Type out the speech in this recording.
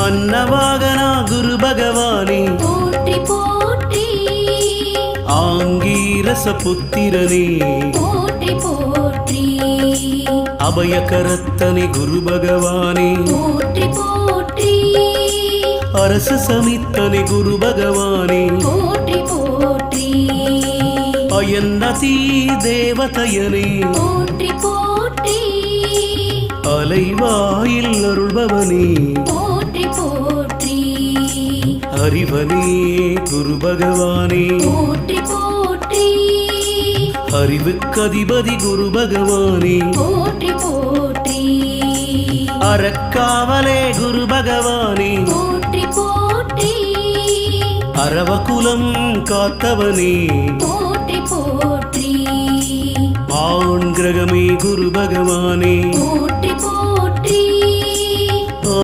அன்னவாகனா குரு பகவானே போற்றி போற்றி ஆங்கீரச புத்திரனே போற்றி போற்றி அபயகரத்தனே குரு பகவானே போற்றி போற்றி அரச சமித்தனே குரு பகவானே போற்றி போற்றி அயன்னதி தேவதையனே போற்றி போற்றி அலைவாயில் அருள்பவனே போற்றி போற்றி அறிவனே குரு பகவானே போற்றி போற்றி அறிவுக்கதிபதி குரு பகவானே போற்றி போற்றி அறக்காவலே குரு பகவானே போற்றி போற்றி அரவகுலம் காத்தவனே போற்றி போற்றி ஆண் கிரகமே குரு பகவானே போற்றி